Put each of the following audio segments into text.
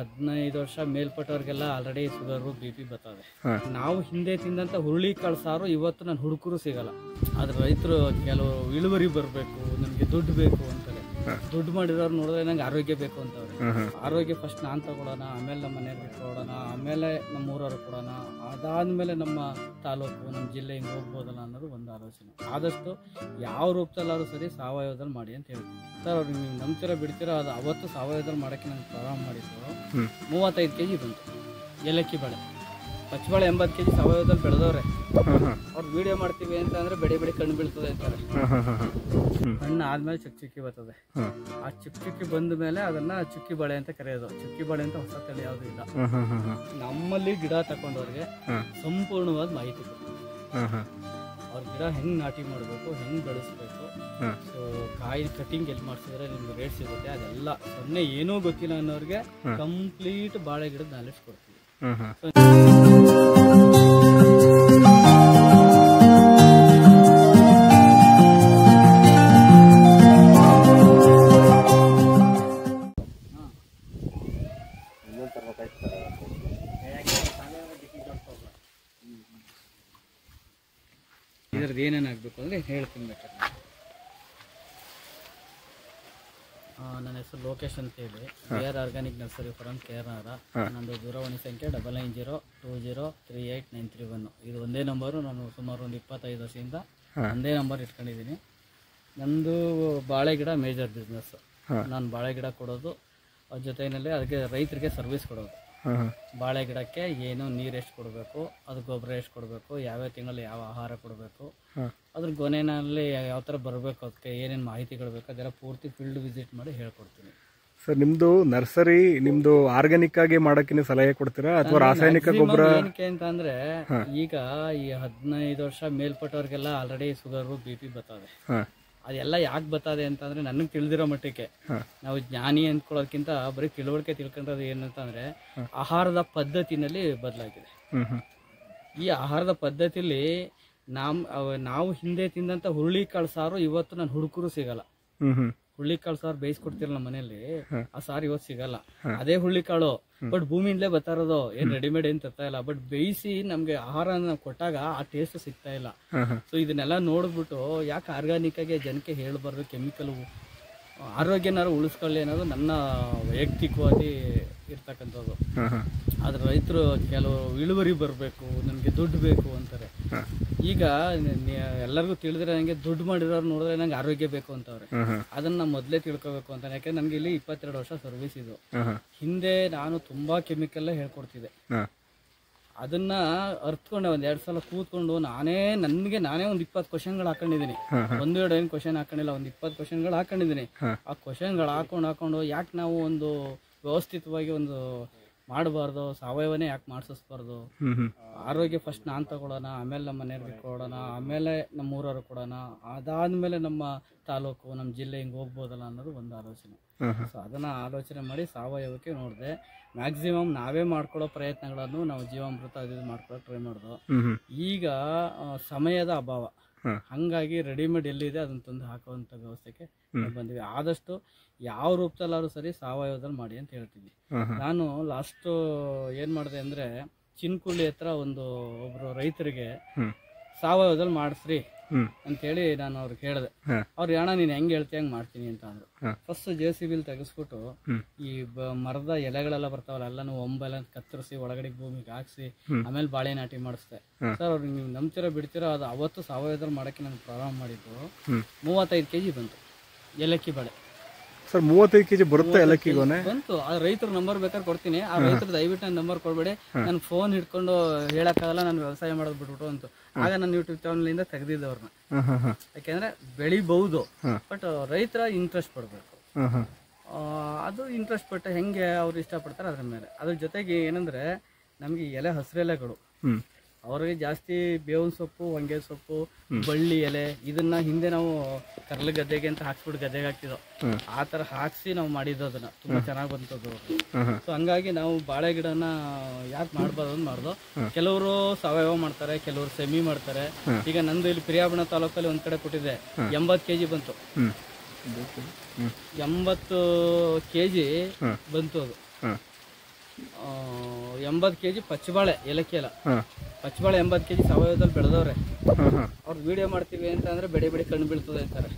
15 ವರ್ಷ ಮೇಲ್ಪಟ್ಟವ್ರಿಗೆಲ್ಲ already sugar BP ಬರ್ತದೆ. ನಾವು ಹಿಂದೆ ತಿಂದಂತ ಹುರುಳಿ ಕಾಳು ಸಾರು ಇವತ್ತು ನಾನು ಹುಡುಕರು ಸಿಗಲ್ಲ. ಆದ್ರೆ ರೈತರು ಕೆಲವು ಇಳುವರಿ ಬರಬೇಕು, ನಮಗೆ ದುಡ್ಡು ಬೇಕು ಅಂತಾರೆ. ದುಡ್ಡು ಮಾಡಿರೋರು ನೋಡಿದ್ರೆ ನಂಗೆ ಆರೋಗ್ಯ ಬೇಕು ಅಂತವ್ರೆ. ಆರೋಗ್ಯ ಫಸ್ಟ್ ನಾನು ತಗೊಳ್ಳೋಣ, ಆಮೇಲೆ ನಮ್ಮ ಮನೆಯವ್ರಿಗೆ ಕೊಡೋಣ, ಆಮೇಲೆ ನಮ್ಮ ಊರವ್ರು ಕೊಡೋಣ, ಅದಾದ್ಮೇಲೆ ನಮ್ಮ ತಾಲೂಕು ನಮ್ಮ ಜಿಲ್ಲೆ ಹಿಂಗೆ ಹೋಗ್ಬೋದಲ್ಲ ಅನ್ನೋದು ಒಂದು ಆಲೋಚನೆ. ಆದಷ್ಟು ಯಾವ ರೂಪದಲ್ಲಾದ್ರೂ ಸರಿ ಸಾವಯವದಲ್ಲಿ ಮಾಡಿ ಅಂತ ಹೇಳ್ತೀನಿ ಸರ್. ಅವ್ರಿಗೆ ನೀವು ನಂಬ್ತೀರಾ ಬಿಡ್ತೀರಾ, ಅದು ಅವತ್ತು ಸಾವಯವದಲ್ಲಿ ಮಾಡೋಕ್ಕೆ ನಂಗೆ ಪ್ರಾರಂಭ ಮಾಡಿದ್ದು 35 kg ಬಂತು. ಏಲಕ್ಕಿ ಬೆಳೆ ಪಚ್ಚಬಾಳೆ 80 kg ಸಾವಯವದಲ್ಲಿ ಬೆಳೆದವ್ರೆ. ಅವ್ರು ವಿಡಿಯೋ ಮಾಡ್ತೀವಿ ಅಂತ ಅಂದ್ರೆ ಬೆಳೆ ಕಣ್ಣು ಬೀಳ್ತದೆ ಅಂತಾರೆ. ಹಣ್ಣು ಆದ್ಮೇಲೆ ಚುಕ್ಕಿ ಬರ್ತದೆ. ಆ ಚುಕ್ಕಿ ಬಂದ ಮೇಲೆ ಅದನ್ನ ಚುಕ್ಕಿ ಬಾಳೆ ಅಂತ ಕರೆಯೋದು. ಚುಕ್ಕಿ ಬಾಳೆ ಅಂತ ಹೊಸ ತಳಿ ಯಾವ್ದು ಇಲ್ಲ. ನಮ್ಮಲ್ಲಿ ಗಿಡ ತಕೊಂಡವ್ರಿಗೆ ಸಂಪೂರ್ಣವಾದ ಮಾಹಿತಿ ಕೊಡ್ತೀವಿ. ಅವ್ರ ಗಿಡ ಹೆಂಗ್ ನಾಟಿ ಮಾಡ್ಬೇಕು, ಹೆಂಗ್ ಬೆಳೆಸ್ಬೇಕು, ಸೊ ಕಾಯಿ ಕಟಿಂಗ್ ಎಲ್ಲಿ ಮಾಡ್ಸಿದ್ರೆ ನಿಮ್ಗೆ ರೇಟ್ ಸಿಗುತ್ತೆ, ಅದೆಲ್ಲ ಸೊನ್ನೆ ಏನೂ ಗೊತ್ತಿಲ್ಲ ಅನ್ನೋರಿಗೆ ಕಂಪ್ಲೀಟ್ ಬಾಳೆ ಗಿಡದ ನಾಲೆಡ್ಜ್ ಕೊಡ್ತೀವಿ. ಇದ್ರದ್ದು ಏನೇನಾಗಬೇಕು ಅಂದರೆ ಹೇಳ್ತೀನಿ ಬೇಕಾದ್ರೆ. ನನ್ನ ಹೆಸರು ಲೋಕೇಶ್ ಅಂತೇಳಿ, KR organic nursery farm KR. ನಂದು ದೂರವಾಣಿ ಸಂಖ್ಯೆ 9902038931. ಇದು ಒಂದೇ ನಂಬರು. ನಾನು ಸುಮಾರು ಒಂದು 25 ವರ್ಷದಿಂದ ಒಂದೇ ನಂಬರ್ ಇಟ್ಕೊಂಡಿದ್ದೀನಿ. ನಂದು ಬಾಳೆ ಗಿಡ ಮೇಜರ್ ಬಿಸ್ನೆಸ್. ನಾನು ಬಾಳೆ ಗಿಡ ಕೊಡೋದು, ಅದ್ರ ಜೊತೆಯಲ್ಲಿ ಅದಕ್ಕೆ ರೈತರಿಗೆ ಸರ್ವಿಸ್ ಕೊಡೋದು. ಬಾಳೆ ಗಿಡಕ್ಕೆ ಏನು ನೀರು ಎಷ್ಟು ಕೊಡಬೇಕು, ಅದು ಗೊಬ್ಬರ ಎಷ್ಟು ಕೊಡಬೇಕು, ಯಾವ್ಯಾವ ತಿಂಗಳಲ್ಲಿ ಯಾವ ಆಹಾರ ಕೊಡಬೇಕು, ಅದ್ರ ಗೊನೆನಲ್ಲಿ ಯಾವ ಥರ ಬರಬೇಕು, ಅದಕ್ಕೆ ಏನೇನು ಮಾಹಿತಿಗಳು ಬೇಕು, ಅದೆಲ್ಲ ಪೂರ್ತಿ ಫೀಲ್ಡ್ ವಿಸಿಟ್ ಮಾಡಿ ಹೇಳ್ಕೊಡ್ತೀನಿ ಸರ್. ನಿಮ್ದು ನರ್ಸರಿ ನಿಮ್ದು ಆರ್ಗ್ಯಾನಿಕ್ ಆಗಿ ಮಾಡಕ್ಕೆ ಸಲಹೆ ಕೊಡ್ತೀರಾ ಅಥವಾ ರಾಸಾಯನಿಕ ಗೊಬ್ಬರ? ಏನಕ್ಕೆ ಅಂತ ಅಂದ್ರೆ ಈಗ ಈ 15 ವರ್ಷ ಮೇಲ್ಪಟ್ಟವ್ರಿಗೆಲ್ಲ ಆಲ್ರೆಡಿ ಶುಗರು BP ಬರ್ತದೆ. ಅದೆಲ್ಲ ಯಾಕೆ ಬರ್ತದೆ ಅಂತಂದ್ರೆ ನನಗೆ ತಿಳಿದಿರೋ ಮಟ್ಟಕ್ಕೆ, ನಾವು ಜ್ಞಾನಿ ಅಂದ್ಕೊಳ್ಳೋದಕ್ಕಿಂತ ಬರೀ ತಿಳುವಳಿಕೆ ತಿಳ್ಕೊಂಡ್ರೆ ಏನಂತಂದ್ರೆ ಆಹಾರದ ಪದ್ಧತಿನಲ್ಲಿ ಬದಲಾಗಿದೆ. ಈ ಆಹಾರದ ಪದ್ಧತಿಲಿ ನಾವು ಹಿಂದೆ ತಿಂದಂತ ಹುರುಳಿ ಕಾಳು ಸಾರು ಇವತ್ತು ನಾನು ಹುಡುಕರು ಸಿಗಲ್ಲ. ಹುರುಳಿ ಕಾಳು ಸಾರು ಬೇಯಿಸ್ಕೊಡ್ತಿರಲ್ಲ ನಮ್ಮ ಮನೇಲಿ, ಆ ಸಾರು ಇವತ್ತು ಸಿಗಲ್ಲ. ಅದೇ ಹುರುಳಿ ಕಾಳು, ಬಟ್ ಭೂಮಿಯಿಂದಲೇ ಬರ್ತಾ ಇರೋದು, ಏನ್ ರೆಡಿಮೇಡ್ ಏನ್ ತರ್ತಾ ಇಲ್ಲ. ಬಟ್ ಬೇಯಿಸಿ ನಮ್ಗೆ ಆಹಾರ ಕೊಟ್ಟಾಗ ಆ ಟೇಸ್ಟ್ ಸಿಗ್ತಾ ಇಲ್ಲ. ಸೊ ಇದನ್ನೆಲ್ಲ ನೋಡ್ಬಿಟ್ಟು ಯಾಕೆ ಆರ್ಗಾನಿಕ್ ಆಗಿ ಜನಕ್ಕೆ ಹೇಳ್ಬಾರ್ದು, ಕೆಮಿಕಲ್ ಆರೋಗ್ಯನಾರು ಉಳಿಸ್ಕೊಳ್ಳಿ ಅನ್ನೋದು ನನ್ನ ವೈಯಕ್ತಿಕವಾಗಿ ಇರ್ತಕ್ಕಂಥದ್ದು. ಆದ್ರೆ ರೈತರು ಕೆಲವು ಇಳುವರಿ ಬರಬೇಕು, ನಮಗೆ ದುಡ್ಡು ಬೇಕು ಅಂತಾರೆ. ಈಗ ಎಲ್ಲರಿಗೂ ತಿಳಿದ್ರೆ ನಂಗೆ ದುಡ್ಡು ಮಾಡಿರೋರು ನೋಡಿದ್ರೆ ನಂಗೆ ಆರೋಗ್ಯ ಬೇಕು ಅಂತವ್ರೆ. ಅದನ್ನ ಮೊದಲೇ ತಿಳ್ಕೊಬೇಕು ಅಂತ. ಯಾಕಂದ್ರೆ ನನ್ಗೆ ಇಲ್ಲಿ 22 ವರ್ಷ ಸರ್ವಿಸ್ ಇದು. ಹಿಂದೆ ನಾನು ತುಂಬಾ ಕೆಮಿಕಲ್ ಹೇಳ್ಕೊಡ್ತಿದ್ದೆ. ಅದನ್ನ ಅರ್ತ್ಕೊಂಡೆ, ಒಂದ್ 2 ಸಲ ಕೂತ್ಕೊಂಡು ನಾನೇ ಒಂದು 20 ಕ್ವಶನ್ಗಳು ಹಾಕೊಂಡಿದ್ದೀನಿ. 1-2 ಏನು ಕ್ವಶನ್ ಹಾಕೊಂಡಿಲ್ಲ, ಒಂದು 20 ಕ್ವಶನ್ಗಳು ಹಾಕೊಂಡಿದ್ದೀನಿ. ಆ ಕ್ವಶನ್ಗಳು ಹಾಕೊಂಡು ಯಾಕೆ ನಾವು ಒಂದು ವ್ಯವಸ್ಥಿತವಾಗಿ ಒಂದು ಮಾಡಬಾರ್ದು, ಸಾವಯವನೇ ಯಾಕೆ ಮಾಡಿಸ್ಬಾರ್ದು, ಆರೋಗ್ಯ ಫಸ್ಟ್ ನಾನು ತಗೊಳ್ಳೋಣ, ಆಮೇಲೆ ನಮ್ಮ ಮನೆಯವ್ರಿಗೆ ಕೊಡೋಣ, ಆಮೇಲೆ ನಮ್ಮ ಊರವ್ರು ಕೊಡೋಣ, ಅದಾದ್ಮೇಲೆ ನಮ್ಮ ತಾಲೂಕು ನಮ್ಮ ಜಿಲ್ಲೆ ಹಿಂಗೆ ಹೋಗ್ಬೋದಲ್ಲ ಅನ್ನೋದು ಒಂದು ಆಲೋಚನೆ. ಸೊ ಅದನ್ನ ಆಲೋಚನೆ ಮಾಡಿ ಸಾವಯವಕ್ಕೆ ನೋಡಿದೆ. ಮ್ಯಾಕ್ಸಿಮಮ್ ನಾವೇ ಮಾಡ್ಕೊಳ್ಳೋ ಪ್ರಯತ್ನಗಳನ್ನು ನಾವು ಜೀವಾಮೃತ ಅದು ಮಾಡ್ಕೊಳ್ಳೋಕೆ ಟ್ರೈ ಮಾಡಿದ್ವು. ಈಗ ಸಮಯದ ಅಭಾವ, ಹಂಗಾಗಿ ರೆಡಿಮೇಡ್ ಎಲ್ಲಿದೆ ಅದನ್ನ ತಂದು ಹಾಕುವಂತ ವ್ಯವಸ್ಥೆಗೆ ಬಂದಿವಿ. ಆದಷ್ಟು ಯಾವ ರೂಪದಲ್ಲಾದ್ರೂ ಸರಿ ಸಾವಯವದಲ್ಲಿ ಮಾಡಿ ಅಂತ ಹೇಳ್ತೀನಿ. ನಾನು ಲಾಸ್ಟ್ ಏನ್ ಮಾಡಿದೆ ಅಂದ್ರೆ, ಚಿನ್ಕುಳಿ ಹತ್ರ ಒಬ್ರು ರೈತರಿಗೆ ಸಾವಯವದಲ್ಲಿ ಮಾಡಿಸ್ರಿ ಅಂತೇಳಿ ನಾನು ಅವ್ರಿಗೆ ಹೇಳಿದೆ. ಅವ್ರು ಅಣ್ಣ ನೀನ್ ಹೆಂಗ್ ಹೇಳ್ತಿ ಹಂಗ್ ಮಾಡ್ತೀನಿ ಅಂತ ಅಂದ್ರು. ಫಸ್ಟ್ JCB ತೆಗೆಸ್ಬಿಟ್ಟು ಈ ಮರದ ಎಲೆಗಳೆಲ್ಲ ಬರ್ತಾವಲ್ಲ, ಎಲ್ಲಾನು ಒಂಬೆಲ್ಲ ಕತ್ತರಿಸಿ ಒಳಗಡೆ ಭೂಮಿಗೆ ಹಾಕ್ಸಿ ಆಮೇಲೆ ಬಾಳೆ ನಾಟಿ ಮಾಡಿಸ್ದೆ. ಸರ್ ಅವ್ರಿಗೆ ನೀವು ನಂಬ್ತೀರಾ ಬಿಡ್ತೀರಾ, ಅದು ಅವತ್ತು ಸಾವಯವದಲ್ಲಿ ಮಾಡಕ್ಕೆ ನಾನು ಪ್ರಾರಂಭ ಮಾಡಿದ್ದು 35 kg ಬಂತು. ಏಲಕ್ಕಿ ಬೆಳೆ ಸರ್ 35 kg ಬರುತ್ತೆ ಏಲಕ್ಕಿ ಗೊನೆ ಬಂತು. ಆ ರೈತರ ನಂಬರ್ ಬೇಕಾದ್ರೆ ಕೊಡ್ತೀನಿ. ಆ ರೈತರ ದಯವಿಟ್ಟು ನನ್ನ ನಂಬರ್ ಕೊಡ್ಬೇಡಿ, ನನ್ ಫೋನ್ ಹಿಡ್ಕೊಂಡು ಹೇಳಕ್ಕಾಗಲ್ಲ ನಾನು ವ್ಯವಸಾಯ ಮಾಡೋದು ಬಿಟ್ಬಿಟ್ಟು ಅಂತ. ಆಗ ನಾನು ಯೂಟ್ಯೂಬ್ ಚಾನಲ್ ಇಂದ ತೆಗ್ದಿದ್ದೆ ಅವ್ರನ್ನ. ಯಾಕೆಂದ್ರೆ ಬೆಳಿಬಹುದು, ಬಟ್ ರೈತರ ಇಂಟ್ರೆಸ್ಟ್ ಪಡ್ಬೇಕು. ಅದು ಇಂಟ್ರೆಸ್ಟ್ ಪಟ್ಟ ಹೆಂಗೆ ಅವ್ರು ಇಷ್ಟಪಡ್ತಾರೆ ಅದ್ರ ಮೇಲೆ. ಅದ್ರ ಜೊತೆಗೆ ಏನಂದ್ರೆ ನಮ್ಗೆ ಎಲೆ ಹಸಿರೆಲೆಗಳು, ಅವ್ರಿಗೆ ಜಾಸ್ತಿ ಬೇವಿನ ಸೊಪ್ಪು, ಹೊಂಗೆ ಸೊಪ್ಪು, ಬಳ್ಳಿ ಎಲೆ, ಇದನ್ನ ಹಿಂದೆ ನಾವು ಕರ್ಲ ಗದ್ದೆಗೆ ಅಂತ ಹಾಕ್ಸ್ಬಿಟ್ಟು ಗದ್ದೆಗೆ ಹಾಕ್ತಿದ್ದೋ, ಆ ತರ ಹಾಕ್ಸಿ ನಾವು ಮಾಡಿದ್ದು. ಅದನ್ನ ತುಂಬಾ ಚೆನ್ನಾಗಿ ಬಂತದ್ದು. ಸೊ ಹಂಗಾಗಿ ನಾವು ಬಾಳೆ ಗಿಡನ ಯಾಕೆ ಮಾಡ್ಬಾರ್ದು ಅಂತ ಮಾಡ್ದು. ಕೆಲವರು ಸಾವಯವ ಮಾಡ್ತಾರೆ, ಕೆಲವರು ಸೆಮಿ ಮಾಡ್ತಾರೆ. ಈಗ ನಂದು ಇಲ್ಲಿ ಪಿರಿಯಾಪಣ್ಣ ತಾಲೂಕಲ್ಲಿ ಒಂದ್ ಕಡೆ ಕೊಟ್ಟಿದ್ದೆ, 80 kg ಬಂತು. 80 kg ಬಂತು ಅದು. 80 kg ಪಚ್ಚಬಾಳೆ ಏಲಕ್ಕಿ ಎಲ್ಲ ಪಚ್ಚಬಾಳೆ 80 kg ಸಾವಯವದಲ್ಲಿ ಬೆಳೆದವ್ರೆ. ಅವ್ರು ವಿಡಿಯೋ ಮಾಡ್ತೀವಿ ಅಂತ ಅಂದ್ರೆ ಬೆಳೆ ಕಣ್ಣು ಬೀಳ್ತದೆ ಅಂತಾರೆ.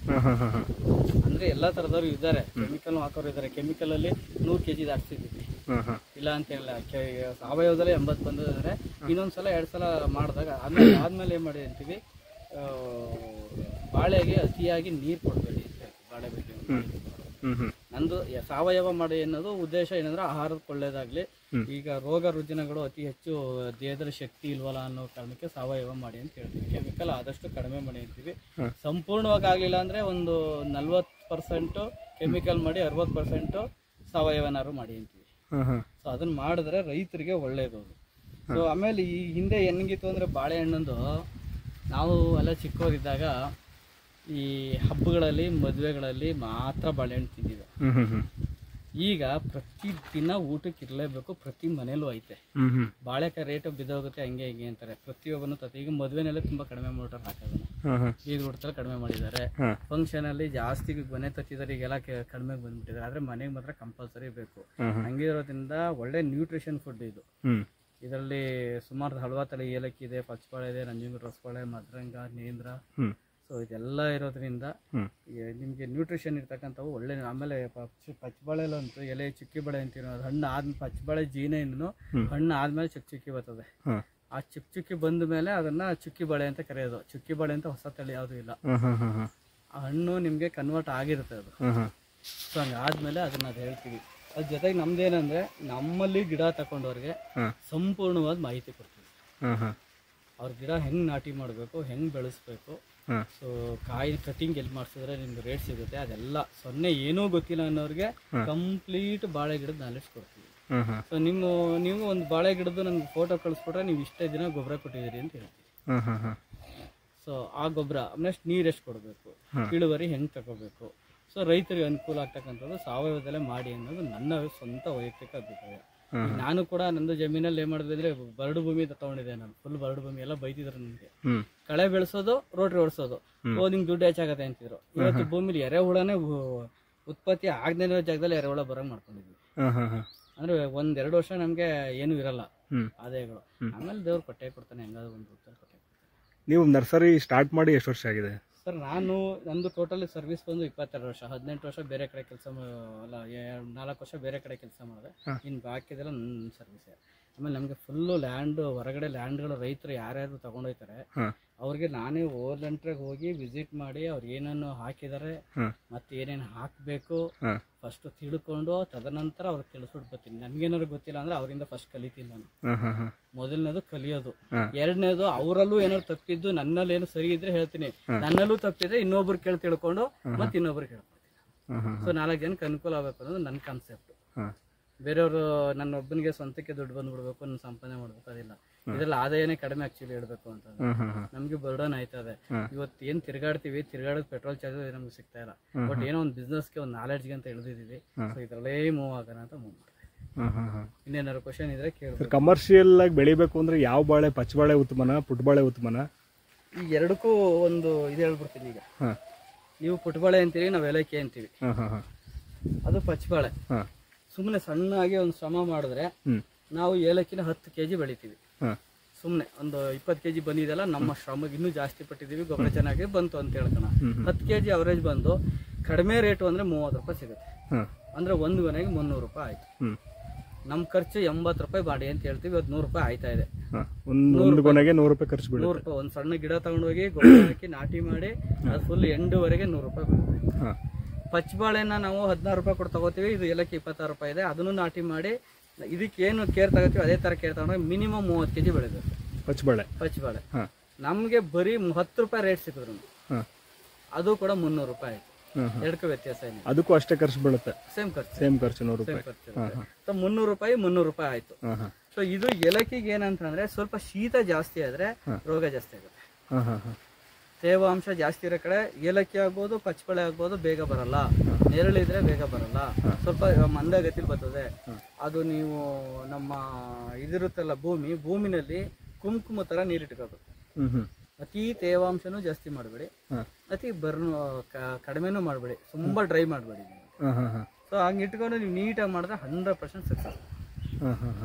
ಅಂದ್ರೆ ಎಲ್ಲಾ ತರದವ್ರು ಇದ್ದಾರೆ, ಕೆಮಿಕಲ್ ಹಾಕೋರು ಇದ್ದಾರೆ. ಕೆಮಿಕಲ್ ಅಲ್ಲಿ 100 kg ದಾಟ್ಸಿದ್ದೀವಿ, ಇಲ್ಲ ಅಂತ ಹೇಳಿಲ್ಲ. ಸಾವಯವದಲ್ಲಿ 80 ಬಂದಿದ್ದಾರೆ. ಇನ್ನೊಂದ್ಸಲ 2 ಸಲ ಮಾಡಿದಾಗ ಆದ್ಮೇಲೆ ಏನ್ ಮಾಡಿ ಅಂತೀವಿ, ಬಾಳೆಗೆ ಅತಿಯಾಗಿ ನೀರು ಕೊಡಬೇಡಿ ಅಂತ. ಬಾಳೆ ಬಗ್ಗೆ ನಂದು ಸಾವಯವ ಮಾಡಿ ಅನ್ನೋದು ಉದ್ದೇಶ ಏನಂದ್ರೆ ಆಹಾರಕ್ಕೆ ಒಳ್ಳೇದಾಗ್ಲಿ. ಈಗ ರೋಗ ರುಜಿನಗಳು ಅತಿ ಹೆಚ್ಚು ದೇಹದಲ್ಲಿ ಶಕ್ತಿ ಇಲ್ವಲ್ಲ ಅನ್ನೋ ಕಾರಣಕ್ಕೆ ಸಾವಯವ ಮಾಡಿ ಅಂತ ಹೇಳ್ತೀವಿ. ಕೆಮಿಕಲ್ ಆದಷ್ಟು ಕಡಿಮೆ ಮಾಡಿ ಅಂತೀವಿ. ಸಂಪೂರ್ಣವಾಗಿ ಆಗ್ಲಿಲ್ಲ ಅಂದ್ರೆ ಒಂದು 40% ಕೆಮಿಕಲ್ ಮಾಡಿ 60% ಸಾವಯವನಾರು ಮಾಡಿ ಅಂತೀವಿ. ಸೊ ಅದನ್ನ ಮಾಡಿದ್ರೆ ರೈತರಿಗೆ ಒಳ್ಳೇದು. ಸೊ ಆಮೇಲೆ ಈ ಹಿಂದೆ ಹೆಂಗಿತ್ತು ಅಂದ್ರೆ ಬಾಳೆಹಣ್ಣಂದು ನಾವು ಎಲ್ಲ ಚಿಕ್ಕವರಿದ್ದಾಗ ಈ ಹಬ್ಬಗಳಲ್ಲಿ ಮದುವೆಗಳಲ್ಲಿ ಮಾತ್ರ ಬಾಳೆಹಣ್ಣು ತಿಂದಿದ್ದು. ಈಗ ಪ್ರತಿ ದಿನ ಊಟಕ್ಕೆ ಇರಲೇಬೇಕು, ಪ್ರತಿ ಮನೇಲೂ ಐತೆ. ಬಾಳೆಕಾಯಿ ರೇಟ್ ಬಿದ್ದೋಗುತ್ತೆ ಹಂಗೆ ಹಿಂಗೆ ಅಂತಾರೆ. ಪ್ರತಿಯೊಬ್ಬನು ಈಗ ಮದುವೆನೆಲ್ಲ ತುಂಬಾ ಕಡಿಮೆ ಮಾಡ್ತಾರೆ, ಹಾಕೋದನ್ನ ಈಗ ಊಟದಲ್ಲಿ ಕಡಿಮೆ ಮಾಡಿದ್ದಾರೆ. ಫಂಕ್ಷನ್ ಅಲ್ಲಿ ಜಾಸ್ತಿ ಮನೆ ತತ್ತಿದ್ದಾರೆ, ಈಗೆಲ್ಲ ಕಡಿಮೆ ಬಂದ್ಬಿಟ್ಟಿದ್ದಾರೆ. ಆದ್ರೆ ಮನೆಗೆ ಮಾತ್ರ ಕಂಪಲ್ಸರಿ ಬೇಕು. ಹಂಗಿರೋದ್ರಿಂದ ಒಳ್ಳೆ ನ್ಯೂಟ್ರಿಷನ್ ಫುಡ್ ಇದು. ಇದರಲ್ಲಿ ಸುಮಾರು ಹಲವಾರು ತಳಿ ಏಲಕ್ಕಿ ಇದೆ, ಪಚ್ಚಬಾಳೆ ಇದೆ, ನಂಜನಗೂಡು ರಸಬಾಳೆ, ಮದ್ರಂಗ, ನೇಂದ್ರ. ಸೊ ಇದೆಲ್ಲ ಇರೋದ್ರಿಂದ ನಿಮಗೆ ನ್ಯೂಟ್ರಿಷನ್ ಇರ್ತಕ್ಕಂಥವು ಒಳ್ಳೆ. ಆಮೇಲೆ ಪಚ್ಚಬಾಳೆಲಂತೂ ಎಲೆ ಚುಕ್ಕಿ ಬಾಳೆ ಅಂತೀವಿ. ಅದು ಹಣ್ಣು ಆದ್ಮೇಲೆ ಪಚ್ಚಬಾಳೆ ಜೀನೆಯನ್ನು ಹಣ್ಣು ಆದ್ಮೇಲೆ ಚುಕ್ಕಿ ಬರ್ತದೆ. ಆ ಚುಕ್ಕಿ ಬಂದ ಮೇಲೆ ಅದನ್ನ ಚುಕ್ಕಿ ಬಾಳೆ ಅಂತ ಕರೆಯೋದು. ಚುಕ್ಕಿ ಬಾಳೆ ಅಂತ ಹೊಸ ತಳಿ ಯಾವುದು ಇಲ್ಲ. ಆ ಹಣ್ಣು ನಿಮ್ಗೆ ಕನ್ವರ್ಟ್ ಆಗಿರುತ್ತೆ ಅದು. ಸೊ ಹಂಗಾದ್ಮೇಲೆ ಅದನ್ನ ಅದು ಹೇಳ್ತೀವಿ. ಅದ್ರ ಜೊತೆಗೆ ನಮ್ದೇನಂದ್ರೆ ನಮ್ಮಲ್ಲಿ ಗಿಡ ತಕೊಂಡವ್ರಿಗೆ ಸಂಪೂರ್ಣವಾದ ಮಾಹಿತಿ ಕೊಡ್ತೀವಿ. ಅವ್ರ ಗಿಡ ಹೆಂಗ್ ನಾಟಿ ಮಾಡಬೇಕು, ಹೆಂಗ್ ಬೆಳೆಸ್ಬೇಕು, ಸೊ ಕಾಯಿ ಕಟಿಂಗ್ ಎಲ್ಲಿ ಮಾಡಿಸಿದ್ರೆ ನಿಮ್ಗೆ ರೇಟ್ ಸಿಗುತ್ತೆ, ಅದೆಲ್ಲ ಏನೂ ಗೊತ್ತಿಲ್ಲ ಅನ್ನೋರಿಗೆ ಕಂಪ್ಲೀಟ್ ಬಾಳೆ ಗಿಡದ ನಾಲೆಡ್ಜ್ ಕೊಡ್ತೀವಿ. ಸೊ ನೀವು ಒಂದು ಬಾಳೆ ಗಿಡದ್ದು ನನ್ಗೆ ಫೋಟೋ ಕಳಿಸ್ಬಿಟ್ರೆ ನೀವು ಇಷ್ಟೇ ದಿನ ಗೊಬ್ಬರ ಕೊಟ್ಟಿದ್ದೀರಿ ಅಂತ ಹೇಳ್ತೀವಿ. ಸೊ ಆ ಗೊಬ್ಬರ ನೆಕ್ಸ್ಟ್ ನೀರು ಎಷ್ಟು ಕೊಡಬೇಕು, ಇಳುವರಿ ಹೆಂಗ್ ತಗೋಬೇಕು, ಸೊ ರೈತರಿಗೆ ಅನುಕೂಲ ಆಗ್ತಕ್ಕಂಥದ್ದು ಸಾವಯವದಲ್ಲೇ ಮಾಡಿ ಅನ್ನೋದು ನನ್ನ ಸ್ವಂತ ವೈಯಕ್ತಿಕ ಅಭಿಪ್ರಾಯ. ನಾನು ಕೂಡ ನಂದು ಜಮೀನಲ್ಲಿ ಏನ್ ಮಾಡಿದ್ರೆ ಬರಡು ಭೂಮಿ ತಗೊಂಡಿದ್ದೆ. ನಾನು ಫುಲ್ ಬರಡು ಭೂಮಿ ಎಲ್ಲ ಬೈತಿದ್ರು ನನಗೆ. ಕಳೆ ಬೆಳೆಸೋದು, ರೋಟ್ರಿ ಹೊಡ್ಸೋದು, ನಿಮ್ಗೆ ದುಡ್ಡು ಹೆಚ್ಚಾಗತ್ತೆ ಅಂತಿದ್ರು. ಇವತ್ತು ಭೂಮಿಲಿ ಎರೆಹುಳನೇ ಉತ್ಪತ್ತಿ ಆಗದೇ ಇರೋ ಜಾಗದಲ್ಲಿ ಎರೆಹುಳ ಬರಂಗ್ ಮಾಡ್ಕೊಂಡಿದ್ವಿ. ಅಂದ್ರೆ 1-2 ವರ್ಷ ನಮ್ಗೆ ಏನು ಇರಲ್ಲ ಆದಾಯಗಳು. ಆಮೇಲೆ ದೇವ್ರು ಕೊಟ್ಟೆ ಕೊಡ್ತಾನೆ, ಹೆಂಗಾದ್ರು ಒಂದು ಕೊಟ್ಟೆ ಕೊಡ್ತಾನೆ. ನೀವು ನರ್ಸರಿ ಸ್ಟಾರ್ಟ್ ಮಾಡಿ ಎಷ್ಟು ವರ್ಷ ಆಗಿದೆ ಸರ್? ನಂದು ಟೋಟಲ್ ಸರ್ವಿಸ್ ಬಂದು 22 ವರ್ಷ. 18 ವರ್ಷ ಬೇರೆ ಕಡೆ ಕೆಲಸ, ಅಲ್ಲ 4 ವರ್ಷ ಬೇರೆ ಕಡೆ ಕೆಲಸ ಮಾಡಿದೆ. ಇನ್ನು ಬಾಕಿದೆಲ್ಲ ನನ್ನ ಸರ್ವಿಸ್. ಆಮೇಲೆ ನಮಗೆ ಫುಲ್ಲು ಲ್ಯಾಂಡ್, ಹೊರಗಡೆ ಲ್ಯಾಂಡ್ಗಳು ರೈತರು ಯಾರ್ಯಾರು ತಗೊಂಡೋಗ್ತಾರೆ ಅವ್ರಿಗೆ ನಾನೇ ಓರ್ಲೆಂಟ್ರಾಗ ಹೋಗಿ ವಿಸಿಟ್ ಮಾಡಿ ಅವ್ರು ಏನೇನು ಹಾಕಿದ್ದಾರೆ ಮತ್ತೆ ಏನೇನು ಹಾಕಬೇಕು ಫಸ್ಟ್ ತಿಳ್ಕೊಂಡು ತದನಂತರ ಅವ್ರಿಗೆ ತಿಳಿಸ್ಬಿಟ್ಟು ಬರ್ತೀನಿ. ನನ್ಗೇನಾದ್ರು ಗೊತ್ತಿಲ್ಲ ಅಂದ್ರೆ ಅವರಿಂದ ಫಸ್ಟ್ ಕಲಿತೀನಿ ನಾನು. ಮೊದಲನೇದು ಕಲಿಯೋದು. ಎರಡನೇದು ಅವರಲ್ಲೂ ಏನಾದ್ರು ತಪ್ಪಿದ್ದು ನನ್ನಲ್ಲಿ ಏನು ಸರಿ ಇದ್ರೆ ಹೇಳ್ತೀನಿ, ನನ್ನಲ್ಲೂ ತಪ್ಪಿದ್ರೆ ಇನ್ನೊಬ್ರು ತಿಳ್ಕೊಂಡು ಮತ್ತೆ ಇನ್ನೊಬ್ರು ಹೇಳ್ಕೊಡ್ತೀನಿ. ಸೊ 4 ಜನಕ್ಕೆ ಅನುಕೂಲ ಆಗಬೇಕು ಅನ್ನೋದು ನನ್ನ ಕಾನ್ಸೆಪ್ಟ್. ಬೇರೆಯವರು ನನ್ನ ಒಬ್ಬನಿಗೆ ಸ್ವಂತಕ್ಕೆ ದುಡ್ಡು ಬಂದ್ಬಿಡ್ಬೇಕು, ನನ್ನ ಸಂಪಾದನೆ ಮಾಡ್ಬೇಕು, ಅದಿಲ್ಲ. ಇದ್ರಲ್ಲಿ ಆದಾಯನೇ ಕಡಿಮೆ ಆಕ್ಚುಲಿ ಹೇಳ್ಬೇಕು ಅಂತಂದ್ರೆ ನಮ್ಗೆ ಬರ್ಡನ್ ಆಯ್ತದೆ. ಇವತ್ತು ಏನ್ ತಿರ್ಗಾಡ್ತೀವಿ, ತಿರ್ಗಾಡೋದು ಪೆಟ್ರೋಲ್ ಚಾರ್ಜ್ ನಮ್ಗೆ ಸಿಗ್ತಾ ಇಲ್ಲ. ಬಟ್ ಏನೋ ಒಂದು ಬಿಸ್ನೆಸ್ಗೆ ಒಂದು ನಾಲೆಡ್ಜ್ಗೆ ಅಂತ ಇಳಿದಿದ್ದೀವಿ. ಸೊ ಇದ್ರಲ್ಲೇ ಮೂವ್ ಆಗೋಣ ಅಂತ ಮೂವ್ ಮಾಡ್ತೀವಿ. ಇನ್ನೇನಾದ್ರು ಕ್ವಶನ್ ಇದ್ರೆ ಕೇಳಿ. ಕಮರ್ಷಿಯಲ್ ಆಗಿ ಬೆಳಿಬೇಕು ಅಂದ್ರೆ ಯಾವ ಬಾಳೆ, ಪಚ್ಚಬಾಳೆ ಉತ್ತಮನ, ಪುಟ್ಬಾಳೆ ಉತ್ತಮನ? ಈ ಎರಡಕ್ಕೂ ಒಂದು ಇದು ಹೇಳ್ಬಿಡ್ತೀನಿ. ಈಗ ನೀವು ಪುಟ್ಬಾಳೆ ಅಂತೀರಿ, ನಾವು ಏಲಕ್ಕಿ ಅಂತೀವಿ. ಅದು ಪಚ್ಚಬಾಳೆ. ಸುಮ್ಮನೆ ಸಣ್ಣಾಗಿ ಒಂದು ಶ್ರಮ ಮಾಡಿದ್ರೆ ನಾವು ಏಲಕ್ಕಿನ 10 kg ಬೆಳಿತೀವಿ. ಸುಮ್ಮನೆ ಒಂದು 20 kg ಬಂದಿದೆಲ್ಲ ನಮ್ಮ ಶ್ರಮಕ್ಕೆ ಇನ್ನೂ ಜಾಸ್ತಿ ಪಟ್ಟಿದ್ದೀವಿ, ಗೊಬ್ಬರ ಚೆನ್ನಾಗಿ ಬಂತು ಅಂತ ಹೇಳ್ತಾನ. 10 kg ಅವರೇಜ್ ಬಂದು ಕಡಿಮೆ ರೇಟು ಅಂದ್ರೆ 30 ರೂಪಾಯಿ ಸಿಗುತ್ತೆ. ಅಂದ್ರೆ ಒಂದು ಗೊನೆಗೆ 300 ರೂಪಾಯಿ ಆಯ್ತು. ನಮ್ಮ ಖರ್ಚು 80 ರೂಪಾಯಿ ಬಾಡಿ ಅಂತ ಹೇಳ್ತೀವಿ, ಅದು 100 ರೂಪಾಯಿ ಆಯ್ತಾ ಇದೆ. ಒಂದು ಗೊನೆಗೆ 100 ರೂಪಾಯಿ ಖರ್ಚು ಬೀಳುತ್ತೆ. 100 ರೂಪಾಯಿ. ಒಂದು ಸಣ್ಣ ಗಿಡ ತಗೊಂಡೋಗಿ ಗೊಬ್ಬರ ಹಾಕಿ ನಾಟಿ ಮಾಡಿ ಅದು ಫುಲ್ ಎಂಡ್ವರೆಗೆ 100 ರೂಪಾಯಿ ಬರುತ್ತೆ. ಪಚ್ಚಬಾಳೆನ ನಾವು 16 ರೂಪಾಯಿ ಕೊಟ್ಟು ತಗೋತೀವಿ, ಇದು ಏಲಕ್ಕಿ 26 ರೂಪಾಯಿ ಇದೆ. ಅದನ್ನು ನಾಟಿ ಮಾಡಿ ಇದಕ್ಕೆ ಏನು ಕೇರ್ ತಗೋತೀವಿ ಅದೇ ತರ ಕೇರ್ ತಗೊಂಡ್ರೆ ಮಿನಿಮಮ್ 30 kg ಬೆಳೆಬೇಕು ಪಚ್ಚಬಾಳೆ. ನಮ್ಗೆ ಬರೀ 10 ರೂಪಾಯಿ ರೇಟ್ ಸಿಕ್ಕಿದ್ರು ಅದು ಕೂಡ 300 ರೂಪಾಯಿ ಆಯ್ತು. ಎರಡಕ್ಕೂ ವ್ಯತ್ಯಾಸ ಏನು? ಅದಕ್ಕೂ ಅಷ್ಟೇ ಖರ್ಚು ಬೀಳುತ್ತೆ. ಸೇಮ್ ಖರ್ಚು 100 ರೂಪಾಯಿ. ಸೊ 300 ರೂಪಾಯಿ 300 ರೂಪಾಯಿ ಆಯ್ತು. ಸೊ ಇದು ಏಲಕ್ಕಿಗೆ ಏನಂತಂದ್ರೆ ಸ್ವಲ್ಪ ಶೀತ ಜಾಸ್ತಿ ಆದ್ರೆ ರೋಗ ಜಾಸ್ತಿ ಆಗುತ್ತೆ. ತೇವಾಂಶ ಜಾಸ್ತಿ ಇರೋ ಕಡೆ ಏಲಕ್ಕಿ ಆಗ್ಬೋದು, ಪಚ್ಚಬಾಳೆ ಆಗ್ಬೋದು, ಬೇಗ ಬರಲ್ಲ. ನೆರಳಿದ್ರೆ ಬೇಗ ಬರಲ್ಲ, ಸ್ವಲ್ಪ ಮಂದಗತಿಲಿ ಬರ್ತದೆ. ಅದು ನೀವು ನಮ್ಮ ಇದಿರುತ್ತಲ್ಲ ಭೂಮಿನಲ್ಲಿ ಕುಂಕುಮ ತರ ನೀರಿಟ್ಕೋಬೇಕು. ಅತಿ ತೇವಾಂಶನೂ ಜಾಸ್ತಿ ಮಾಡಬೇಡಿ, ಅತಿ ಕಡಿಮೆನೂ ಮಾಡಬೇಡಿ, ತುಂಬಾ ಡ್ರೈ ಮಾಡಬೇಡಿ. ಸೊ ಹಂಗೆ ಇಟ್ಕೊಂಡು ನೀವು ನೀಟಾಗಿ ಮಾಡಿದ್ರೆ 100% ಸಕ್ಸಸ್.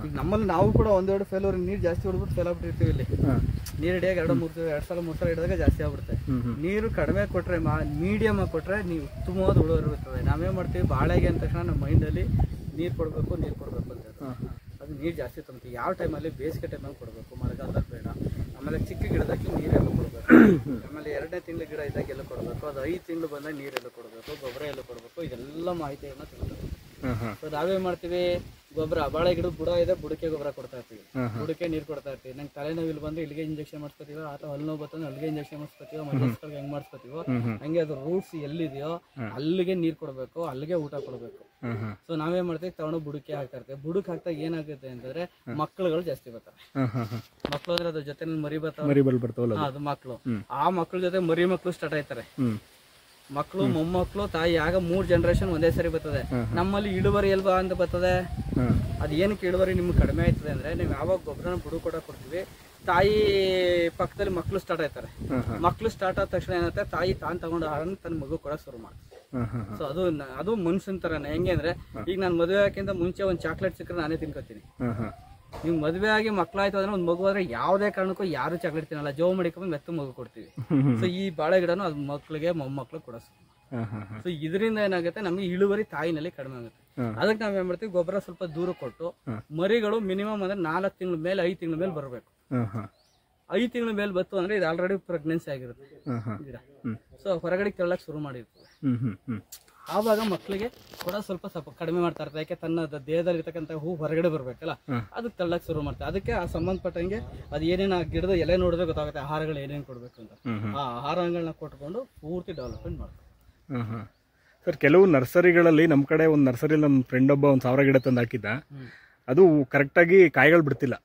ಈಗ ನಮ್ಮಲ್ಲಿ ನಾವು ಕೂಡ ಒಂದೆರಡು ಫೇಲ್ ನೀರು ಜಾಸ್ತಿ ಹೊಡ್ಬಿಟ್ಟು ಫೇಲ್ ಆಗ್ಬಿಟ್ಟಿರ್ತೀವಿ. ಇಲ್ಲಿ ನೀರು ಹಿಡಿಯಾಗ 2 ಸಲ 3 ಸಲ ಹಿಡಿದಾಗ ಜಾಸ್ತಿ ಆಗ್ಬಿಡುತ್ತೆ. ನೀರು ಕಡಿಮೆ ಕೊಟ್ರೆ ಮೀಡಿಯಮ್ ಆಗಿ ಕೊಟ್ರೆ ನೀವು ಉತ್ತಮವಾದ ಇಳುವರಿ ಇರ್ತದೆ. ನಾವೇನ್ ಮಾಡ್ತೀವಿ, ಬಾಳೆಗೆ ಅಂದ ತಕ್ಷಣ ನಮ್ಮ ಮೈಂಡಲ್ಲಿ ನೀರು ಕೊಡಬೇಕು ಅಂತ ಅದು ನೀರು ಜಾಸ್ತಿ ತೊಗೊತೀವಿ. ಯಾವ ಟೈಮಲ್ಲಿ ಬೇಸಿಗೆ ಟೈಮಲ್ಲಿ ಕೊಡಬೇಕು, ಮಳೆಗಾಲದಾಗ ಬೇಡ. ಆಮೇಲೆ ಚಿಕ್ಕ ಗಿಡದಕ್ಕೆ ನೀರೆಲ್ಲ ಕೊಡಬೇಕು. ಆಮೇಲೆ 2ನೇ ತಿಂಗಳ ಗಿಡ ಇದ್ದಾಗೆಲ್ಲ ಕೊಡಬೇಕು. ಅದು 5 ತಿಂಗಳು ಬಂದಾಗ ನೀರೆಲ್ಲ ಕೊಡಬೇಕು, ಗೊಬ್ಬರ ಎಲ್ಲ ಕೊಡಬೇಕು. ಇದೆಲ್ಲ ಮಾಹಿತಿಯನ್ನು ತಿಳ್ಕೊಬೇಕು. ಸೊ ನಾವೇನ್ ಮಾಡ್ತೀವಿ, ಗೊಬ್ಬರ ಬಾಳೆ ಗಿಡದ ಬುಡ ಇದೆ, ಬುಡಕ್ಕೆ ಗೊಬ್ಬರ ಕೊಡ್ತಾ ಇರ್ತೀವಿ, ಬುಡಕ್ಕೆ ನೀರು ಕೊಡ್ತಾ ಇರ್ತೀವಿ. ನಂಗೆ ತಲೆನೋವು ಇಲ್ಲಿ ಬಂದ್ರೆ ಇಲ್ಲಿಗೆ ಇಂಜೆಕ್ಷನ್ ಮಾಡಿಸ್ಕೊತೀವೋ, ಅಥವಾ ಹಲ್ಲು ನೋವು ಬರ್ತಂದ್ರೆ ಅಲ್ಲಿಗೆ ಇಂಜೆಕ್ಷನ್ ಮಾಡಿಸ್ಕೊತೀವೋ, ಮಧ್ಯಸ್ಥಗಳಿಗೆ ಹೆಂಗ್ ಮಾಡಿಸ್ಕೊತೀವೋ ಹಂಗೆ ಅದು ರೂಟ್ಸ್ ಎಲ್ಲಿದೆಯೋ ಅಲ್ಲಿಗೆ ನೀರು ಕೊಡಬೇಕು, ಅಲ್ಲಿಗೆ ಊಟ ಕೊಡಬೇಕು. ಸೊ ನಾವೇನ್ ಮಾಡ್ತೀವಿ, ತಗೊಂಡು ಬುಡಕ್ಕೆ ಹಾಕ್ತಾ ಇರ್ತೀವಿ. ಬುಡಕ್ಕೆ ಹಾಕ್ದಾಗ ಏನಾಗುತ್ತೆ ಅಂತಂದ್ರೆ ಮಕ್ಕಳುಗಳು ಜಾಸ್ತಿ ಬರ್ತಾರೆ. ಮಕ್ಕಳು ಅಂದ್ರೆ ಅದ್ರ ಜೊತೆ ಮರಿ ಬರ್ತಾವಲ್ಲ, ಅದು ಮಕ್ಕಳು. ಆ ಮಕ್ಕಳ ಜೊತೆ ಮರಿ ಮಕ್ಕಳು ಸ್ಟಾರ್ಟ್ ಆಯ್ತಾರೆ. ಮಕ್ಕಳು ಮೊಮ್ಮಕ್ಕಳು ತಾಯಿ ಆಗ 3 ಜನರೇಷನ್ ಒಂದೇ ಸರಿ ಬರ್ತದೆ. ನಮ್ಮಲ್ಲಿ ಇಳುವರಿ ಎಲ್ವಾ ಅಂತ ಬರ್ತದೆ. ಅದ್ ಏನಕ್ಕೆ ಇಳುವರಿ ನಿಮ್ಗೆ ಕಡಿಮೆ ಆಯ್ತದೆ ಅಂದ್ರೆ, ನೀವು ಯಾವಾಗ ಗೊಬ್ಬರನ ಬುಡ ಕೊಡ್ತೀವಿ, ತಾಯಿ ಪಕ್ಕದಲ್ಲಿ ಮಕ್ಕಳು ಸ್ಟಾರ್ಟ್ ಆಯ್ತಾರೆ. ಮಕ್ಕಳು ಸ್ಟಾರ್ಟ್ ಆದ ತಕ್ಷಣ ಏನಾಗುತ್ತೆ, ತಾಯಿ ತಗೊಂಡು ಆಹಾರನ ತನ್ನ ಮಗು ಕೂಡ ಶುರು ಮಾಡ್ತಾರೆ. ಸೊ ಅದು ಮನುಷ್ಯನ ತರನೇ. ಹೆಂಗೆ ಅಂದ್ರೆ, ಈಗ ನಾನು ಮದುವೆ ಹಾಕಿಂತ ಮುಂಚೆ ಒಂದು ಚಾಕ್ಲೇಟ್ ಸಿಕ್ಕರೆ ನಾನೇ ತಿನ್ಕೋತೀನಿ. ನೀವು ಮದುವೆ ಆಗಿ ಮಕ್ಕಳಾಯ್ತು ಅಂದ್ರೆ, ಒಂದು ಮಗು ಆದ್ರೆ ಯಾವುದೇ ಕಾರಣಕ್ಕೂ ಯಾರು ಚಾಕ್ಲೇಟ್ ತಿನ್ನಲ್ಲ, ಜೋ ಮಾಡಿಕೊಂಡು ಮೆತ್ತ ಮಗು ಕೊಡ್ತೀವಿ. ಸೊ ಈ ಬಾಳೆ ಗಿಡನು ಅದು ಮಕ್ಕಳಿಗೆ ಮೊಮ್ಮಕ್ಕಳು ಕೂಡ. ಸೊ ಇದರಿಂದ ಏನಾಗುತ್ತೆ, ನಮಗೆ ಇಳುವರಿ ತಾಯಿನಲ್ಲಿ ಕಡಿಮೆ ಆಗುತ್ತೆ. ಅದಕ್ಕೆ ನಾವೇನ್ ಮಾಡ್ತೀವಿ, ಗೊಬ್ಬರ ಸ್ವಲ್ಪ ದೂರ ಕೊಟ್ಟು ಮರಿಗಳು ಮಿನಿಮಮ್ ಅಂದ್ರೆ 4 ತಿಂಗಳ ಮೇಲೆ 5 ತಿಂಗಳ ಮೇಲೆ ಬರಬೇಕು. 5 ತಿಂಗಳ ಮೇಲೆ ಬತ್ತು ಅಂದ್ರೆ ಇದು ಆಲ್ರೆಡಿ ಪ್ರೆಗ್ನೆನ್ಸಿ ಆಗಿರುತ್ತೆ ಗಿಡ. ಸೊ ಹೊರಗಡೆ ತೆಳ್ಳಕ್ ಶುರು ಮಾಡಿರ್ತದೆ. ಆವಾಗ ಮಕ್ಕಳಿಗೆ ಕೂಡ ಸ್ವಲ್ಪ ಕಡಿಮೆ ಮಾಡ್ತಾ ಇರ್ತಾರೆ. ಯಾಕೆ, ತನ್ನ ದೇಹದಲ್ಲಿ ಇರ್ತಕ್ಕಂಥ ಹೂ ಹೊರಗಡೆ ಬರ್ಬೇಕಲ್ಲ, ಅದಕ್ಕೆ ತಳ್ಳಕ್ ಶುರು ಮಾಡ್ತಾರೆ. ಅದಕ್ಕೆ ಆ ಸಂಬಂಧಪಟ್ಟಂಗೆ ಅದು ಏನೇನು ಆ ಗಿಡದ ಎಲೆ ನೋಡಿದ್ರೆ ಗೊತ್ತಾಗುತ್ತೆ ಆಹಾರಗಳು ಏನೇನು ಕೊಡ್ಬೇಕು ಅಂತ. ಆ ಆಹಾರಗಳನ್ನ ಕೊಟ್ಕೊಂಡು ಪೂರ್ತಿ ಡೆವಲಪ್ಮೆಂಟ್ ಮಾಡ್ತಾರೆ. ಸರ್, ಕೆಲವು ನರ್ಸರಿಗಳಲ್ಲಿ ನಮ್ಮ ಕಡೆ ಒಂದು ನರ್ಸರಿಯಲ್ಲಿ ನಮ್ಮ ಫ್ರೆಂಡ್ ಒಬ್ಬ 1000 ಗಿಡ ತಂದು ಹಾಕಿದ್ದ. ಅದು ಕರೆಕ್ಟಾಗಿ ಕಾಯಿಗಳು ಬಿಡ್ತಿಲ್ಲ.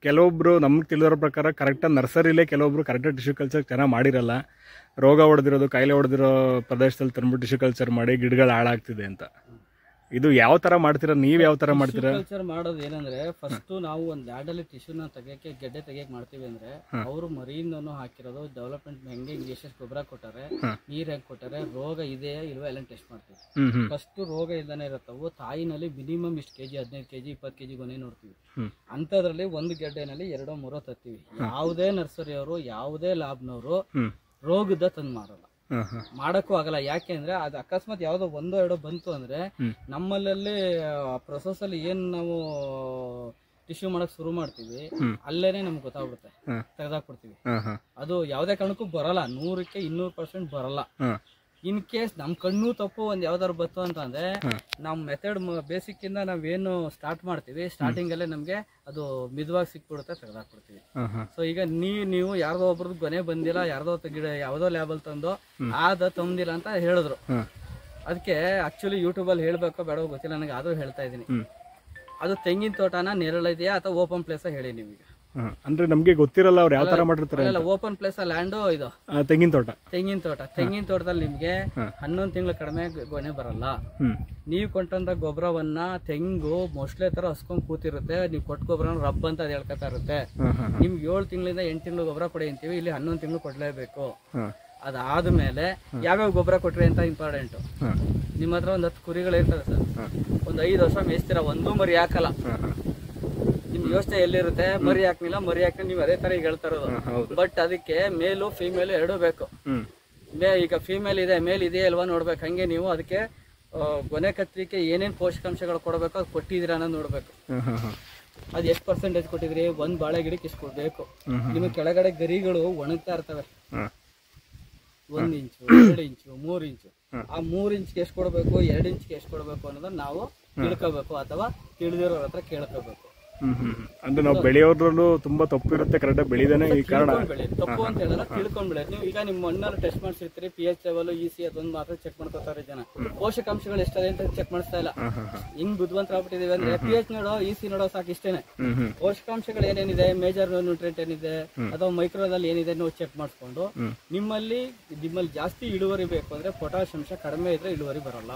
ಕೆಲವೊಬ್ರು ನಮ್ಗೆ ತಿಳಿದಿರೋ ಪ್ರಕಾರ ಕರೆಕ್ಟಾಗಿ ನರ್ಸರಿಲೇ ಕೆಲವೊಬ್ರು ಕರೆಕ್ಟಾಗಿ ಟಿಶ್ಯೂ ಕಲ್ಚರ್ ಚೆನ್ನಾಗಿ ಮಾಡಿರಲ್ಲ. ರೋಗ ಹೊಡೆದಿರೋದು, ಕಾಯಿಲೆ ಹೊಡೆದಿರೋ ಪ್ರದೇಶದಲ್ಲಿ ತಂದ್ಬಿಟ್ಟು ಟಿಶ್ಯೂ ಕಲ್ಚರ್ ಮಾಡಿ ಗಿಡಗಳು ಹಾಳಾಗ್ತಿದೆ ಅಂತ. ಇದು ಯಾವ ತರ ಮಾಡ್ತೀರಾ, ನೀವ್ ಯಾವ ತರ ಮಾಡ್ತೀರಾ? ಕಲ್ಚರ್ ಮಾಡೋದು ಏನಂದ್ರೆ, ಫಸ್ಟ್ ನಾವು ಒಂದು ಲ್ಯಾಂಡಲ್ಲಿ ಟಿಶ್ಯೂನ ತೆಗಿಯಕ್ಕೆ ಗೆಡ್ಡೆ ತೆಗಿಯಕ್ಕೆ ಮಾಡ್ತೀವಿ ಅಂದ್ರೆ, ಅವರು ಮರಿಯಿಂದನೂ ಹಾಕಿರೋದು ಡೆವಲಪ್ಮೆಂಟ್ ಹೆಂಗೆ ಇಂಜೆಕ್ಷನ್ ಗೊಬ್ಬರ ಕೊಟ್ಟಾರೆ, ನೀರ್ ಹೆಂಗ್ ಕೊಟ್ಟಾರೆ, ರೋಗ ಇದೆಯಾ ಇಲ್ವಾ ಎಲ್ಲ ಟೆಸ್ಟ್ ಮಾಡ್ತೀವಿ. ಫಸ್ಟ್ ರೋಗ ಇಲ್ದಾನೆ ಇರುತ್ತವು ತಾಯಿನಲ್ಲಿ ಮಿನಿಮಮ್ ಇಷ್ಟು ಕೆಜಿ 15 ಕೆಜಿ 20 ಕೆಜಿ ಗೊನೆ ನೋಡ್ತೀವಿ. ಅಂತದ್ರಲ್ಲಿ ಒಂದು ಗೆಡ್ಡೆನಲ್ಲಿ 2-3 ತತ್ತೀವಿ. ಯಾವುದೇ ನರ್ಸರಿಯವರು ಯಾವುದೇ ಲ್ಯಾಬ್ನವರು ರೋಗದ ತಂದು ಮಾರಲ್ಲ, ಮಾಡಕ್ಕೂ ಆಗಲ್ಲ. ಯಾಕೆ ಅಂದ್ರೆ ಅದು ಅಕಸ್ಮಾತ್ ಯಾವ್ದೋ 1-2 ಬಂತು ಅಂದ್ರೆ ನಮ್ಮಲ್ಲಿ ಪ್ರೊಸೆಸ್ ಅಲ್ಲಿ ಏನ್ ನಾವು ಟಿಶ್ಯೂ ಮಾಡಕ್ ಶುರು ಮಾಡ್ತೀವಿ ಅಲ್ಲೇನೆ ನಮ್ಗೆ ಗೊತ್ತಾಗ್ಬಿಡುತ್ತೆ, ತೆಗೆದಾಕ್ಬಿಡ್ತೀವಿ. ಅದು ಯಾವ್ದೇ ಕಾರಣಕ್ಕೂ ಬರಲ್ಲ, 100ಕ್ಕೆ 200% ಬರಲ್ಲ. ಇನ್ ಕೇಸ್ ನಮ್ ಕಣ್ಣು ತಪ್ಪು ಒಂದ್ ಯಾವ್ದಾದ್ರು ಬತ್ತು ಅಂತಂದ್ರೆ, ನಮ್ ಮೆಥಡ್ ಬೇಸಿಕ್ ಇಂದ ನಾವೇನು ಸ್ಟಾರ್ಟ್ ಮಾಡ್ತೀವಿ, ಸ್ಟಾರ್ಟಿಂಗ್ ಅಲ್ಲೇ ನಮ್ಗೆ ಅದು ಮಿದವಾಗಿ ಸಿಕ್ಬಿಡುತ್ತೆ, ತೆಗೆದಾಕ್ಬಿಡ್ತೀವಿ. ಸೊ ಈಗ ನೀವು ಯಾರ್ದೋ ಒಬ್ರದ್ದು ಗೊನೆ ಬಂದಿಲ್ಲ, ಯಾರ್ದೋ ಗಿಡ ಯಾವ್ದೋ ಲ್ಯಾಬಲ್ ತಂದು ತಂದಿಲ್ಲ ಅಂತ ಹೇಳಿದ್ರು. ಅದಕ್ಕೆ ಆಕ್ಚುಲಿ ಯೂಟ್ಯೂಬ್ ಅಲ್ಲಿ ಹೇಳ್ಬೇಕೋ ಬೇಡೋ ಗೊತ್ತಿಲ್ಲ ನನಗೆ, ಆದ್ರೂ ಹೇಳ್ತಾ ಇದೀನಿ. ಅದು ತೆಂಗಿನ ತೋಟನ ನೆರಳಿದೆಯಾ ಅಥವಾ ಓಪನ್ ಪ್ಲೇಸ್ ಹೇಳಿ ನೀವೀಗ? ಅಂದ್ರೆ ನಮ್ಗೆ ಗೊತ್ತಿರಲ್ಲ ಅವ್ರು ಯಾವ ತರ ಮಾಡಿರ್ತಾರೆ. ಓಪನ್ ಪ್ಲೇಸ್ ಲ್ಯಾಂಡ್ ಇದು ತೆಂಗಿನ ತೋಟದಲ್ಲಿ ನಿಮ್ಗೆ 11 ತಿಂಗಳು ಕಡಿಮೆ ಗೊನೆ ಬರಲ್ಲ. ನೀವು ಕೊಂಟಂತ ಗೊಬ್ಬರವನ್ನ ತೆಂಗು ಮೊಸ್ಲೆ ತರ ಹಸ್ಕೊಂಡ್ ಕೂತಿರುತ್ತೆ, ನೀವು ಕೊಟ್ಟ ಗೊಬ್ಬರ ರಬ್ ಅಂತ ಅದು ಹೇಳ್ಕೊತಾ ಇರುತ್ತೆ. ನಿಮ್ಗೆ 7 ತಿಂಗಳಿಂದ 8 ತಿಂಗಳು ಗೊಬ್ಬರ ಕೊಡಿ ಅಂತೀವಿ, ಇಲ್ಲಿ 11 ತಿಂಗಳು ಕೊಡ್ಲೇಬೇಕು. ಅದಾದ್ಮೇಲೆ ಯಾವ್ಯಾವ ಗೊಬ್ಬರ ಕೊಟ್ರಿ ಅಂತ ಇಂಪಾರ್ಟೆಂಟ್. ನಿಮ್ಮ ಹತ್ರ ಒಂದು 10 ಕುರಿಗಳು ಇರ್ತದೆ ಸರ್, ಒಂದು 5 ವರ್ಷ ಮೇಯಿಸ್ತೀರ, ಒಂದು ಮರಿ ಹಾಕಲ್ಲ. ನಿಮ್ ಯೋಚನೆ ಎಲ್ಲಿರುತ್ತೆ, ಮರಿ ಹಾಕ್ಲಿಲ್ಲ ನೀವು ಅದೇ ತರ ಈಗ ಹೇಳ್ತಾ ಇರೋದು. ಬಟ್ ಅದಕ್ಕೆ ಮೇಲು ಫಿಮೇಲು 2 ಬೇಕು. ಈಗ ಫಿಮೇಲ್ ಇದೆ, ಮೇಲ್ ಇದೆಯಾ ಇಲ್ವಾ ನೋಡ್ಬೇಕು. ಹಂಗೆ ನೀವು ಅದಕ್ಕೆ ಗೊನೆ ಕತ್ತಲಿಕ್ಕೆ ಏನೇನ್ ಪೋಷಕಾಂಶಗಳು ಕೊಡಬೇಕು ಅದು ಕೊಟ್ಟಿದ್ದೀರಾ ಅನ್ನೋದು ನೋಡ್ಬೇಕು. ಅದು ಎಷ್ಟು ಪರ್ಸೆಂಟೇಜ್ ಕೊಟ್ಟಿದ್ರಿ, ಒಂದ್ ಬಾಳೆ ಗಿಡಕ್ಕೆ ಇಷ್ಟು ಕೊಡ್ಬೇಕು. ನಿಮಗೆ ಕೆಳಗಡೆ ಗರಿಗಳು ಒಣಗ್ತಾ ಇರ್ತವೆ, 1 ಇಂಚು 2 ಇಂಚು 3 ಇಂಚು. ಆ 3 ಇಂಚ್ಗೆ ಎಷ್ಟು ಕೊಡಬೇಕು, 2 ಇಂಚ್ಗೆ ಎಷ್ಟು ಕೊಡಬೇಕು ಅನ್ನೋದನ್ನ ನಾವು ತಿಳ್ಕೋಬೇಕು, ಅಥವಾ ತಿಳಿದಿರೋರ ಹತ್ರ ಕೇಳ್ಕೋಬೇಕು. ಅಂದ್ರೆ ನಾವು ಬೆಳೆಯೋದ್ರಲ್ಲೂ ತುಂಬಾ ತಪ್ಪು ಇರುತ್ತೆ, ಕರೆಕ್ಟ್ ಬೆಳಿದೇನೆ ಈ ಕಾರಣ. ತಪ್ಪು ಅಂತ ಹೇಳಲ್ಲ, ತಿಳ್ಕೊಂಡ್ ಬೆಳೆ. ನೀವು ಈಗ ನಿಮ್ಮ ಮಣ್ಣಲ್ಲಿ ಟೆಸ್ಟ್ ಮಾಡಿಸಿರ್ತೀರಿ, pH ಲೆವೆಲ್, EC ಅದೊಂದು ಮಾತ್ರ ಚೆಕ್ ಮಾಡ್ಕೋತಾರೆ ಜನ. ಪೋಷಕಾಂಶಗಳು ಎಷ್ಟದೆ ಅಂತ ಚೆಕ್ ಮಾಡಿಸ್ತಾ ಇಲ್ಲ. ಹಿಂಗ್ ಬುದ್ಧಿವಂತರ ಆಗ್ಬಿಟ್ಟಿದೀವಿ ಅಂದ್ರೆ pH ನೋಡೋ, EC ನೋಡೋ ಸಾಕು, ಇಷ್ಟೇನೆ. ಪೋಷಕಾಂಶಗಳು ಏನೇನಿದೆ, ಮೇಜರ್ ನ್ಯೂಟ್ರಿಯೆಂಟ್ ಏನಿದೆ ಅಥವಾ ಮೈಕ್ರೋದಲ್ಲಿ ಏನಿದೆ ನೋಡಿ ಚೆಕ್ ಮಾಡಿಸ್ಕೊಂಡು, ನಿಮ್ಮಲ್ಲಿ ಜಾಸ್ತಿ ಇಳುವರಿ ಬೇಕು ಅಂದ್ರೆ ಪೊಟ್ಯಾಶ್ ಅಂಶ ಕಡಿಮೆ ಇದ್ರೆ ಇಳುವರಿ ಬರಲ್ಲ.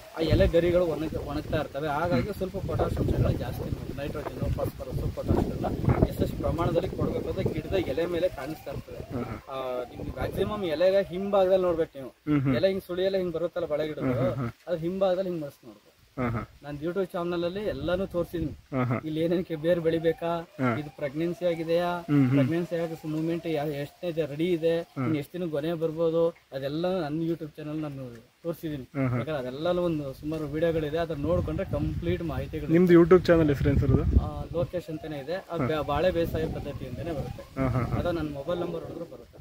ಆ ಎಲೆ ಗರಿಗಳು ಒಣಗ್ತಾ ಇರ್ತವೆ, ಹಾಗಾಗಿ ಸ್ವಲ್ಪ ಪೊಟ್ಯಾಶ್ ಅಂಶಗಳು ಜಾಸ್ತಿ, ನೈಟ್ರೋಜನ್, ಫಾಸ್ಫರಸ್, ಪೊಟ್ಯಾಶ್ಗಳನ್ನ ಎಷ್ಟು ಪ್ರಮಾಣದಲ್ಲಿ ಕೊಡಬೇಕು ಅಂತ ಗಿಡದ ಎಲೆ ಮೇಲೆ ಕಾಣಿಸ್ತಾ ಇರ್ತದೆ. ನಿಮ್ಗೆ ಮ್ಯಾಕ್ಸಿಮಮ್ ಎಲೆಗೆ ಹಿಂಭಾಗದಲ್ಲಿ ನೋಡ್ಬೇಕು ನೀವು. ಎಲೆ ಹಿಂಗ್ ಸುಳಿಯೆಲ್ಲ ಹಿಂಗ್ ಬರುತ್ತಲ್ಲ ಬಳೆ ಗಿಡಗಳು, ಅದು ಹಿಂಭಾಗದಲ್ಲಿ ಹಿಂಗ್ ಮರ್ಸ್ ನೋಡ್ಬೇಕು. ನಾನು ಯೂಟ್ಯೂಬ್ ಚಾನಲ್ ಅಲ್ಲಿ ಎಲ್ಲಾನು ತೋರಿಸಿದೀನಿ. ಹಾಂ ಹಾಂ ಇಲ್ಲಿ ಏನೇನಕ್ಕೆ ಬೇರೆ ಬೆಳಿಬೇಕಾ, ಇದು ಪ್ರೆಗ್ನೆನ್ಸಿ ಆಗಿದೆಯಾ, ಪ್ರೆಗ್ನೆನ್ಸಿ ಆಗ ಮೂವ್ಮೆಂಟ್ ಎಷ್ಟನೇ ರೆಡಿ ಇದೆ, ಇನ್ನು ಎಷ್ಟು ದಿನ ಗೊನೆ ಬರ್ಬೋದು, ಅದೆಲ್ಲ ನನ್ನ ಯೂಟ್ಯೂಬ್ ಚಾನಲ್ ನಾನು ತೋರಿಸಿದೀನಿ. ಯಾಕಂದ್ರೆ ಅದೆಲ್ಲ ಒಂದು ಸುಮಾರು ವಿಡಿಯೋಗಳಿದೆ, ಅದನ್ನ ನೋಡ್ಕೊಂಡ್ರೆ ಕಂಪ್ಲೀಟ್ ಮಾಹಿತಿಗಳು. ನಿಮ್ದು ಯೂಟ್ಯೂಬ್ ಚಾನಲ್ ಹೆಸರು ಏನು ಸರ್ ಅದು? ಲೋಕೇಶ್ ಅಂತಾನೆ ಇದೆ. ಅದು ಬಾಳೆ ಬೇಸಾಯ ಪದ್ಧತಿ ಅಂತಾನೆ ಬರುತ್ತೆ. ಅದು ನನ್ನ ಮೊಬೈಲ್ ನಂಬರ್ ಹೊಡೆದ್ರು ಬರುತ್ತೆ.